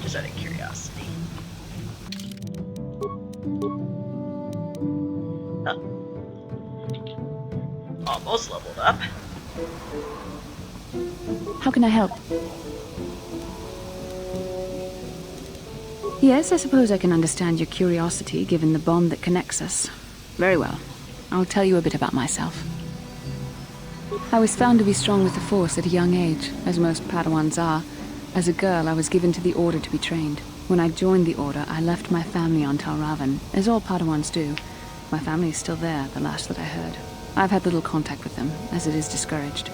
Just out of curiosity. Oh. Almost leveled up. How can I help? Yes, I suppose I can understand your curiosity, given the bond that connects us. Very well. I'll tell you a bit about myself. I was found to be strong with the Force at a young age, as most Padawans are. As a girl, I was given to the Order to be trained. When I joined the Order, I left my family on Tal Ravan, as all Padawans do. My family is still there, the last that I heard. I've had little contact with them, as it is discouraged.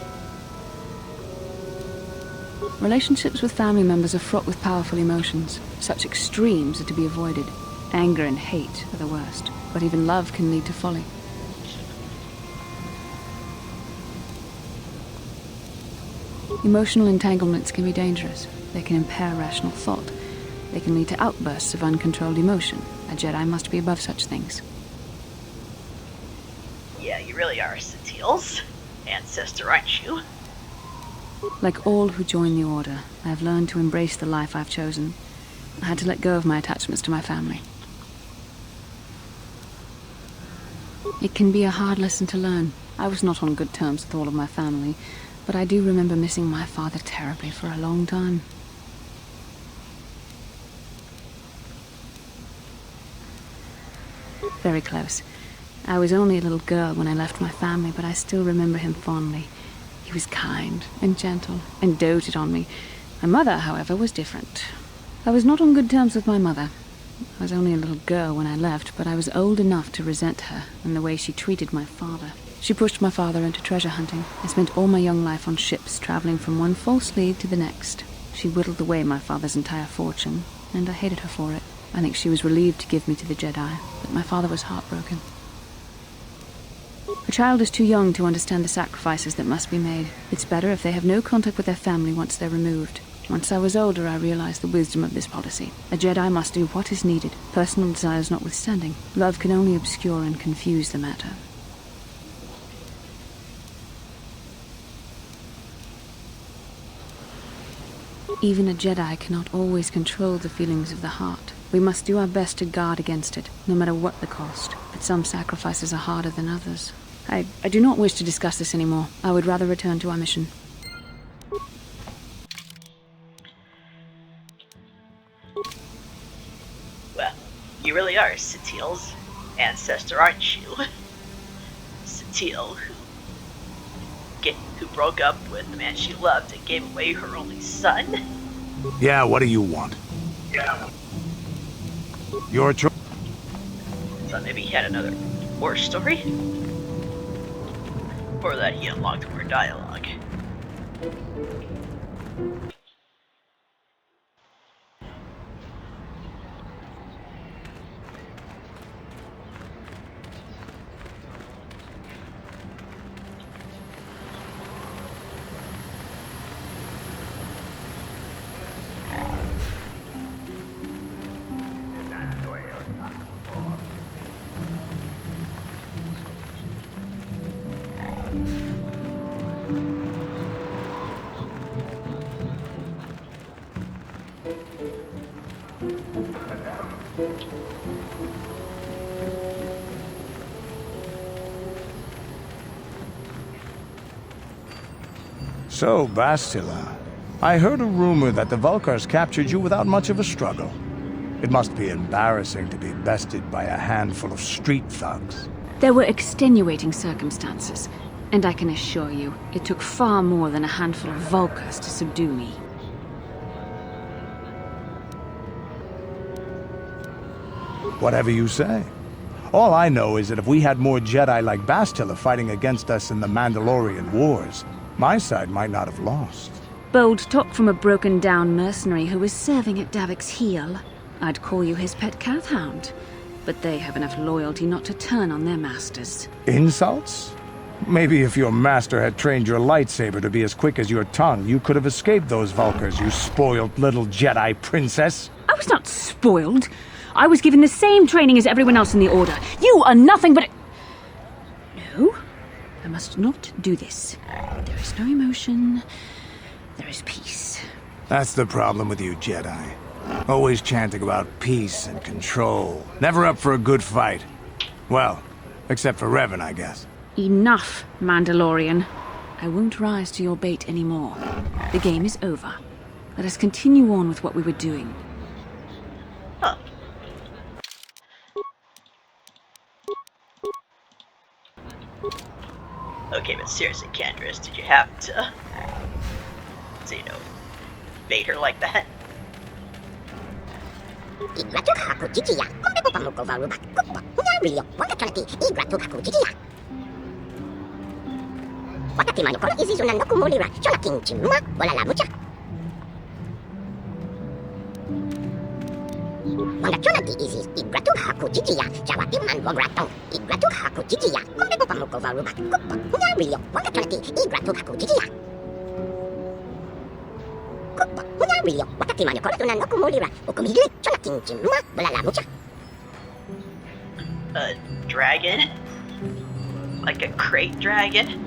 Relationships with family members are fraught with powerful emotions. Such extremes are to be avoided. Anger and hate are the worst, but even love can lead to folly. Emotional entanglements can be dangerous. They can impair rational thought. They can lead to outbursts of uncontrolled emotion. A Jedi must be above such things. Yeah, you really are Satele's ancestor, aren't you? Like all who join the Order, I have learned to embrace the life I've chosen. I had to let go of my attachments to my family. It can be a hard lesson to learn. I was not on good terms with all of my family, but I do remember missing my father terribly for a long time. Very close. I was only a little girl when I left my family, but I still remember him fondly. He was kind and gentle and doted on me. My mother, however, was different. I was not on good terms with my mother. I was only a little girl when I left, but I was old enough to resent her and the way she treated my father. She pushed my father into treasure hunting. I spent all my young life on ships, traveling from one false lead to the next. She whittled away my father's entire fortune, and I hated her for it. I think she was relieved to give me to the Jedi, but my father was heartbroken. A child is too young to understand the sacrifices that must be made. It's better if they have no contact with their family once they're removed. Once I was older, I realized the wisdom of this policy. A Jedi must do what is needed, personal desires notwithstanding. Love can only obscure and confuse the matter. Even a Jedi cannot always control the feelings of the heart. We must do our best to guard against it, no matter what the cost. But some sacrifices are harder than others. I do not wish to discuss this anymore. I would rather return to our mission. Well, you really are Satele's ancestor, aren't you? Satele, who broke up with the man she loved and gave away her only son? Yeah, what do you want? Yeah. Your choice. Thought maybe he had another war story? Or that he unlocked more dialogue. So, Bastila, I heard a rumor that the Vulkars captured you without much of a struggle. It must be embarrassing to be bested by a handful of street thugs. There were extenuating circumstances, and I can assure you, it took far more than a handful of Vulkars to subdue me. Whatever you say. All I know is that if we had more Jedi like Bastila fighting against us in the Mandalorian Wars, my side might not have lost. Bold talk from a broken-down mercenary who was serving at Davik's heel. I'd call you his pet cat-hound. But they have enough loyalty not to turn on their masters. Insults? Maybe if your master had trained your lightsaber to be as quick as your tongue, you could have escaped those Vulkars, you spoiled little Jedi princess. I was not spoiled. I was given the same training as everyone else in the Order. You are nothing but... No? I must not do this. There is no emotion. There is peace. That's the problem with you Jedi. Always chanting about peace and control. Never up for a good fight. Well, except for Revan, I guess. Enough, Mandalorian. I won't rise to your bait anymore. The game is over. Let us continue on with what we were doing. Huh. Okay, but seriously, Candace, did you have to, bait her like that? A dragon? Like a crate dragon?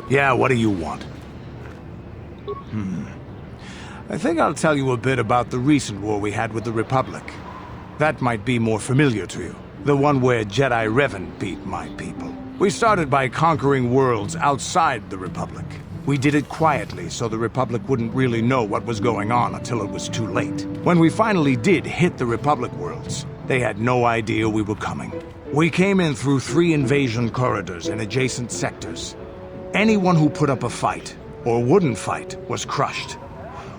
Yeah, what do you want? I think I'll tell you a bit about the recent war we had with the Republic. That might be more familiar to you. The one where Jedi Revan beat my people. We started by conquering worlds outside the Republic. We did it quietly so the Republic wouldn't really know what was going on until it was too late. When we finally did hit the Republic worlds, they had no idea we were coming. We came in through 3 invasion corridors in adjacent sectors. Anyone who put up a fight, or wouldn't fight, was crushed.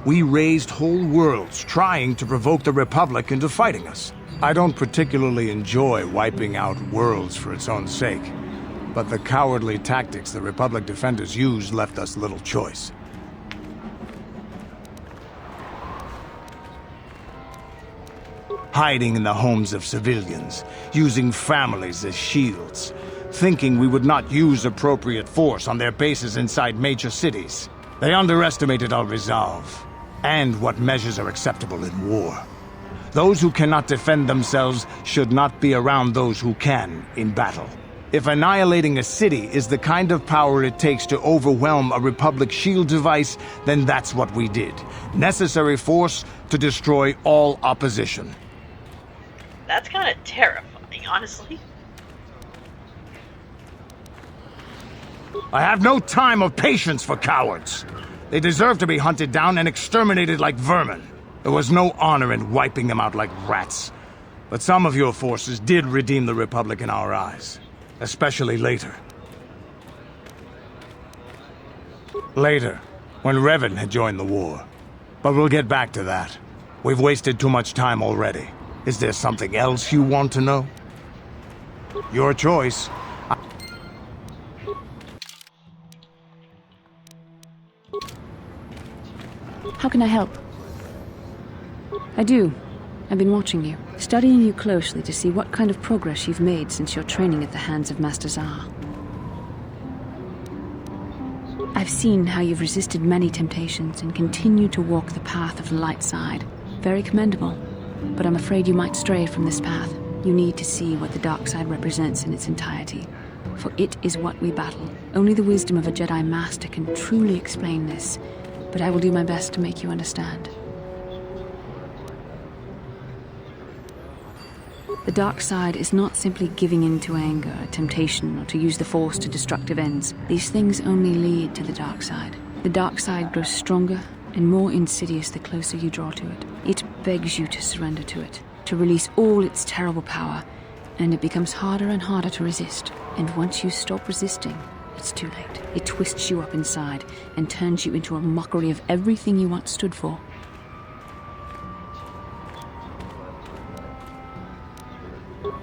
We razed whole worlds trying to provoke the Republic into fighting us. I don't particularly enjoy wiping out worlds for its own sake, but the cowardly tactics the Republic defenders used left us little choice. Hiding in the homes of civilians, using families as shields, thinking we would not use appropriate force on their bases inside major cities. They underestimated our resolve, and what measures are acceptable in war. Those who cannot defend themselves should not be around those who can in battle. If annihilating a city is the kind of power it takes to overwhelm a Republic shield device, then that's what we did. Necessary force to destroy all opposition. That's kind of terrifying, honestly. I have no time or patience for cowards. They deserve to be hunted down and exterminated like vermin. There was no honor in wiping them out like rats. But some of your forces did redeem the Republic in our eyes. Especially later. Later, when Revan had joined the war. But we'll get back to that. We've wasted too much time already. Is there something else you want to know? Your choice. How can I help? I do. I've been watching you, studying you closely to see what kind of progress you've made since your training at the hands of Master Zar. I've seen how you've resisted many temptations and continue to walk the path of the light side. Very commendable. But I'm afraid you might stray from this path. You need to see what the dark side represents in its entirety. For it is what we battle. Only the wisdom of a Jedi Master can truly explain this. But I will do my best to make you understand. The dark side is not simply giving in to anger, temptation, or to use the Force to destructive ends. These things only lead to the dark side. The dark side grows stronger and more insidious the closer you draw to it. It begs you to surrender to it, to release all its terrible power, and it becomes harder and harder to resist. And once you stop resisting, it's too late. It twists you up inside and turns you into a mockery of everything you once stood for.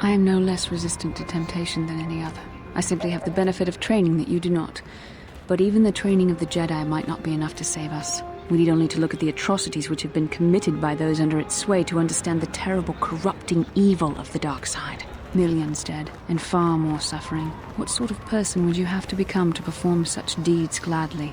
I am no less resistant to temptation than any other. I simply have the benefit of training that you do not. But even the training of the Jedi might not be enough to save us. We need only to look at the atrocities which have been committed by those under its sway to understand the terrible, corrupting evil of the dark side. Millions dead, and far more suffering. What sort of person would you have to become to perform such deeds gladly?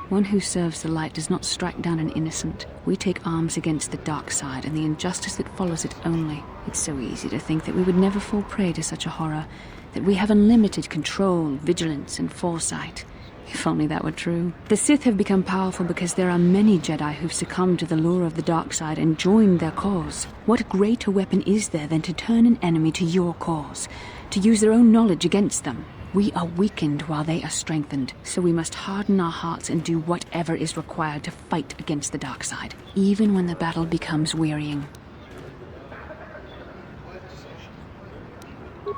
One who serves the light does not strike down an innocent. We take arms against the dark side and the injustice that follows it only. It's so easy to think that we would never fall prey to such a horror, that we have unlimited control, vigilance, and foresight. If only that were true. The Sith have become powerful because there are many Jedi who've succumbed to the lure of the dark side and joined their cause. What greater weapon is there than to turn an enemy to your cause, to use their own knowledge against them? We are weakened while they are strengthened, so we must harden our hearts and do whatever is required to fight against the dark side, even when the battle becomes wearying.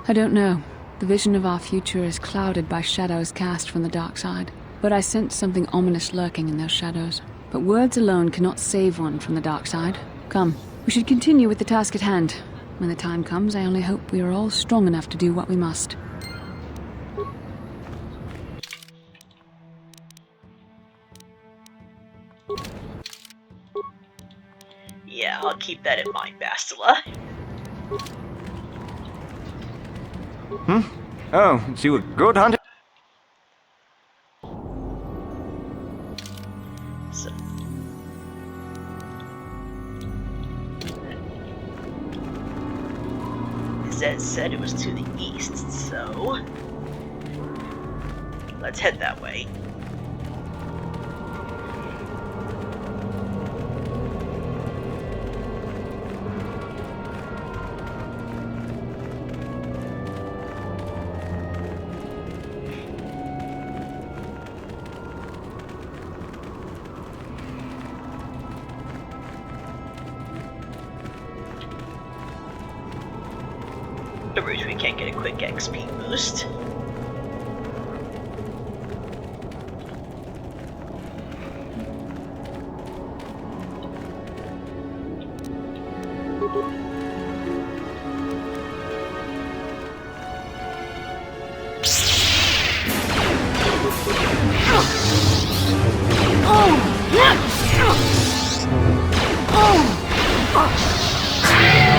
I don't know. The vision of our future is clouded by shadows cast from the dark side, but I sense something ominous lurking in those shadows. But words alone cannot save one from the dark side. Come, we should continue with the task at hand. When the time comes, I only hope we are all strong enough to do what we must. Yeah, I'll keep that in mind, Bastila. Oh, so you a good hunter? So. Zed said it was to the east, so let's head that way. The route we can't get a quick XP boost.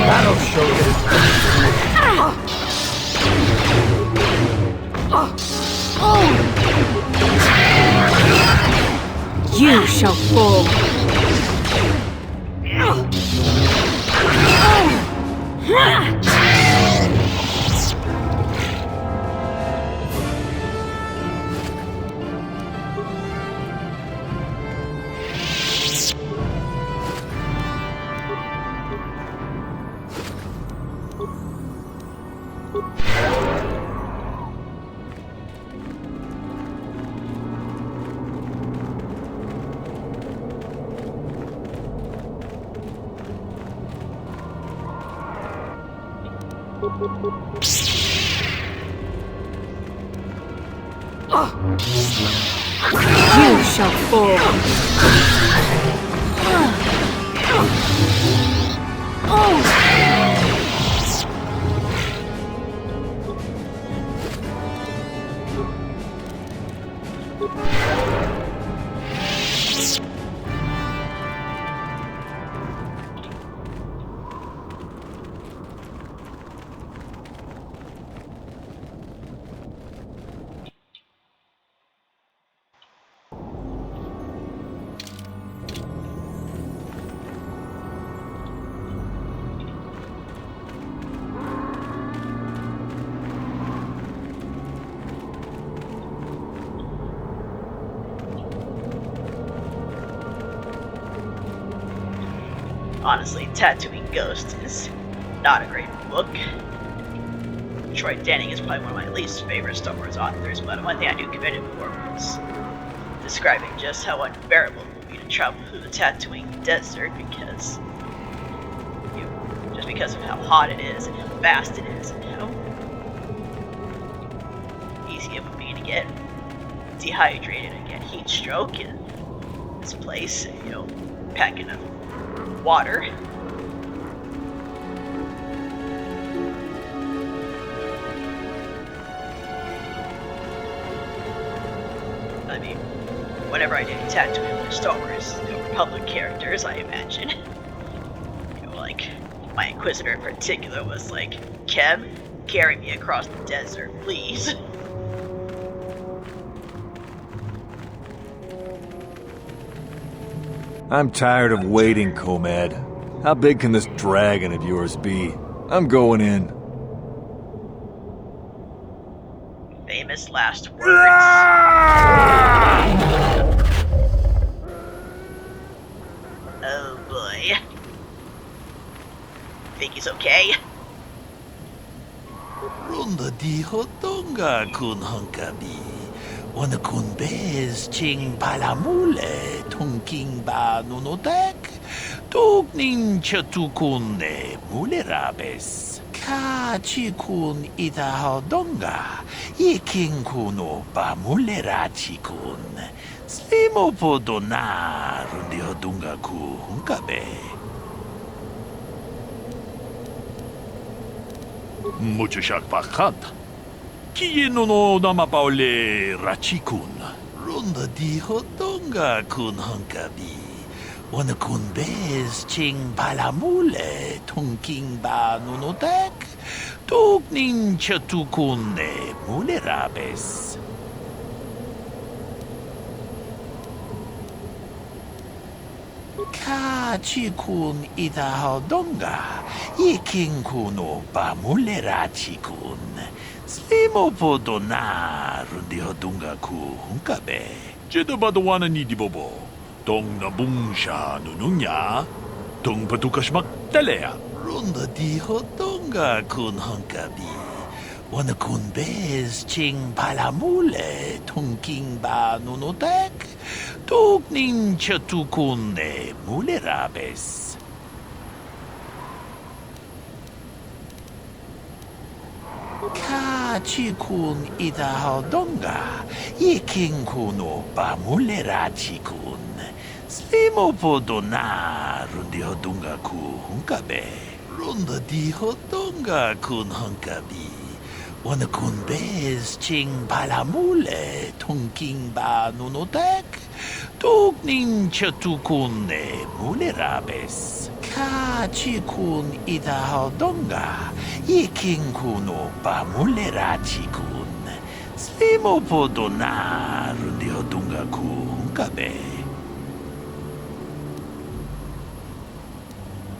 That'll show you. You shall fall. You shall fall. Honestly, Tatooine Ghost is not a great book. Troy Denning is probably one of my least favorite Star Wars authors, but one thing I do commend him for was describing just how unbearable it would be to travel through the Tatooine desert because of how hot it is and how fast it is and how easy it would be to get dehydrated and get heat stroke in this place, packing up water. I mean, whenever I did Tatooine with Star Wars, Republic characters, I imagine. Like, my Inquisitor in particular was like, Kev, carry me across the desert, please. I'm tired of waiting, Comad. How big can this dragon of yours be? I'm going in. Famous last words. Oh boy. Think he's okay? Runda di hotonga kun hunkabi. Wana kun bez ching palamule tunking ba nunotek. Tugnin chatukune mulerabes. Ka chikun ita hodonga. Iking kuno ba mulera chikun. Slimo podona rundi hodunga ku hunkabe. Mucho shakpakat. Kieno no namapaule rachikun. Runda di hotonga kun hunkabi. Wana kun bez ching palamule tunking ba nunotek. Tugnin chatukune mulerabes. Ka chikun ita hodonga. Iking kuno ba mulera chikun. Slimo podona rundi hodunga ku hunkabe. Jeda badawana ni di bobo. Tong na bungsha nununya. Tong patukas magtalea. Runda di hodonga kun hunkabi. Wana kun bez ching palamule tunking ba nunotek. Tugnin chatukune mulerabes. Ka chikun ita hodonga. Iking kuno ba mulera chikun. Slimo podona rundi hodunga ku hunkabe. Runda di hodonga kun hunkabi. Wana kun bez ching palamule tunking ba nunotek. Tugnin chatukune mulerabes. Ka chikun ita hodonga. Iking kuno ba mulera chikun. Slimo podona rundi hodunga ku hunkabe.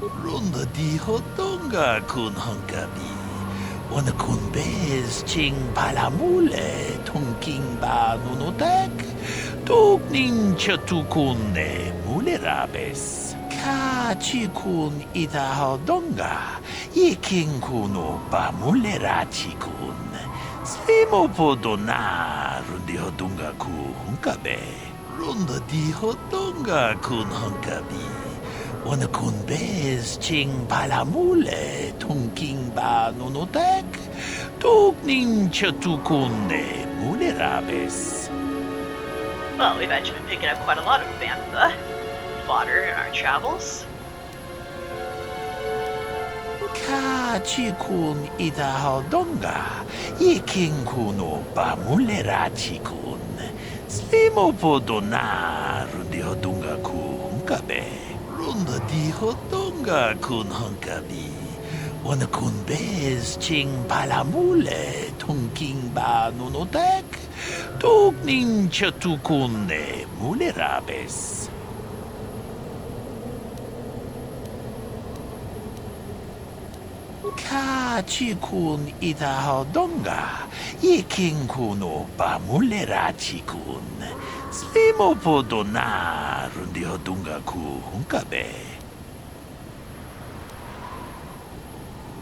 Runda di hodonga kun hunkabi. Wana kun bez ching palamule tunking ba nunotek. Tugnin chatukune mulerabes. Ka chikun ita hodonga. Iking kuno ba mulera chikun. Slimo podona rundi hodunga ku hunkabe. Runda di hodonga kun hunkabi. Wana kun bez ching palamule tunking ba nunotek. Tugnin chatukune mulerabes. Well, we've actually been picking up quite a lot of bantha fodder in our travels. Ka chikun ita hodonga. Iking kuno ba mulera chikun. Slimo podona rundi hodunga ku hunkabe. Runda di hodonga kun hunkabi. Wana kun bez ching palamule tunking ba nunotek. Tugnin chatukune mulerabes. Ka chikun ita hodonga. Iking kuno ba mulera chikun. Slimo podona rundi hodunga ku hunkabe.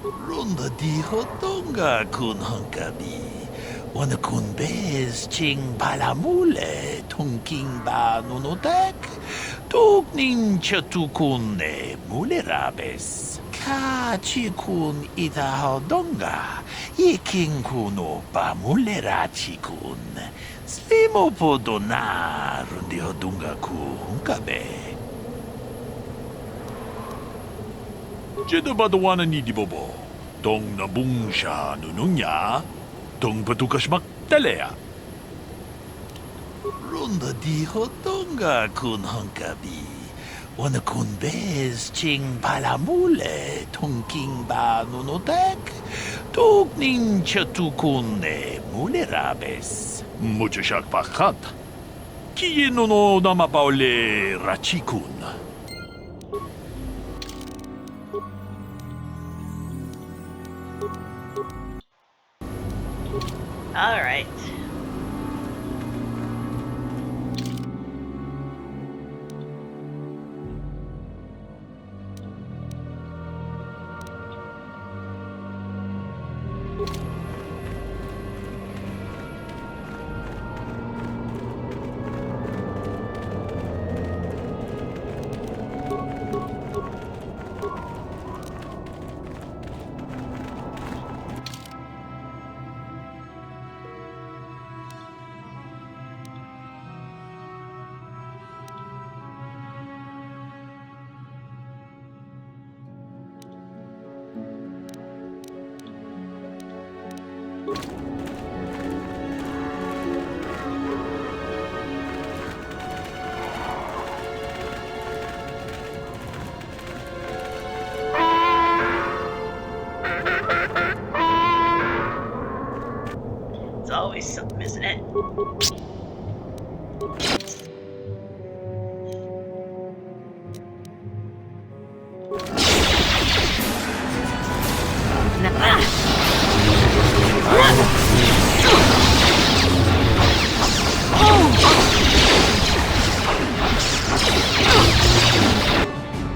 Runda di hodonga kun hunkabi. Wana kun bez ching palamule tongking ba nunotek. Tugnin chatukun ne mulerabes. Ka chikun ita hodonga. Iking kuno ba mulera chikun. Slimo podona rundi hodonga ku hunkabe. Jeda badawana ni di bobo. Tong nabung siya nununya. Tong patukas magtalea. Runda di hodonga kun hunkabi. Wana kun bez ching palamule tongking ba nunotek. Tugnin chatukun ne mulerabes. Mucho siyak pakat. Kiye no namapaule rachikun. All right. It's always something, isn't it?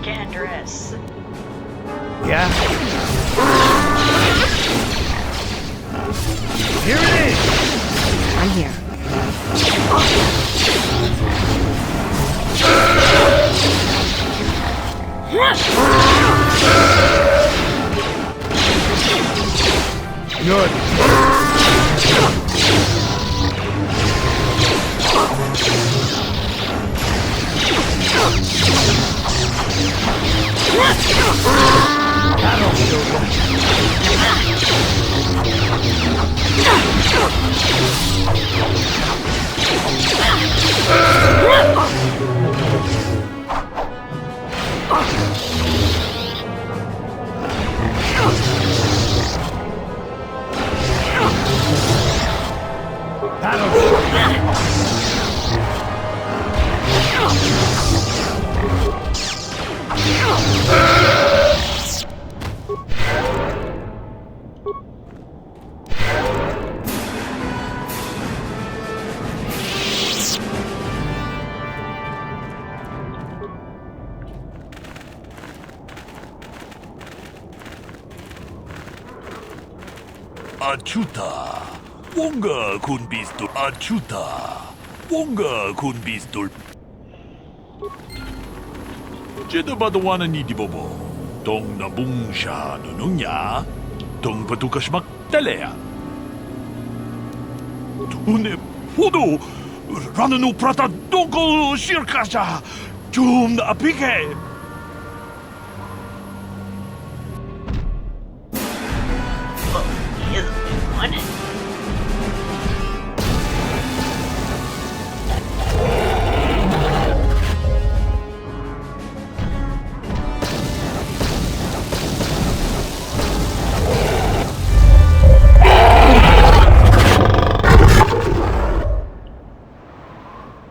Gandress. Yeah? Here it is! I'm here. Good. That'll do Achuta. Wonga kun pistol. Achuta. Wonga kun pistol. Jeda badawana ni di bobo. Tong nabung siya nununya. Tong patukas magtalea. Tune pudo. Rananu prata donko shirkasha. Jum na apike. He is a big one.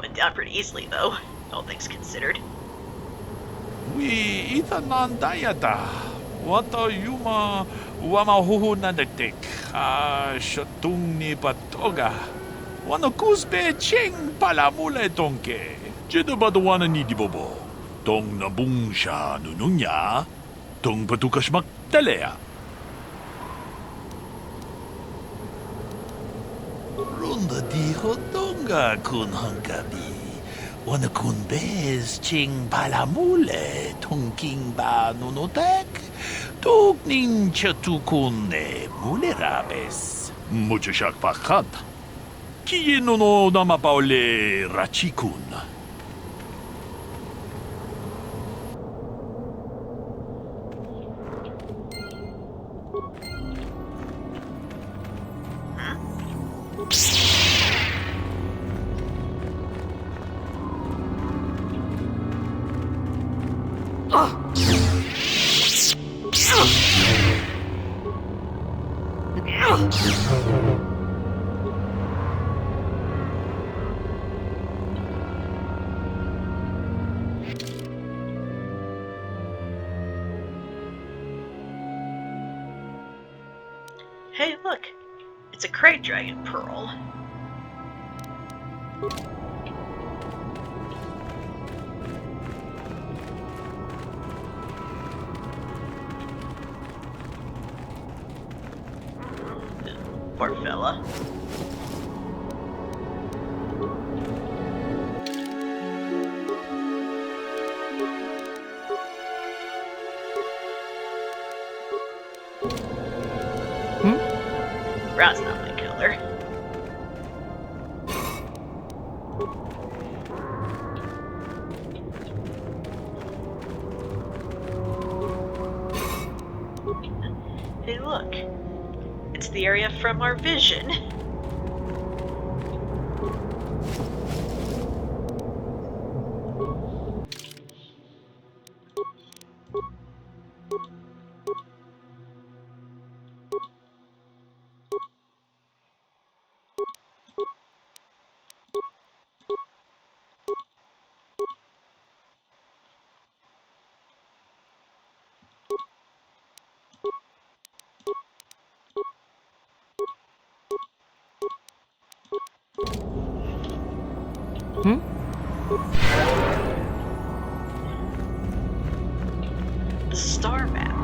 Went down pretty easily, though, all things considered. We itanan dayata. Wata yuma wamahuhu nadatik. Shatung ni patoga. Wano kusbe ching palamule tonke. Jeda badawana ni di bobo. Tong nabung siya nununya. Tong patukas magtalea. Tunda di hodonga kun hungabi. Wana kun bez ching palamule tungking ba nunotek. Tugnin chatukune mulerabes. Muchashak pakat. Kieno no namapaule rachikun. Hey, look! It's a crate dragon pearl. Poor fella. Brown's not my killer. Hey, look. It's the area from our vision. The star map.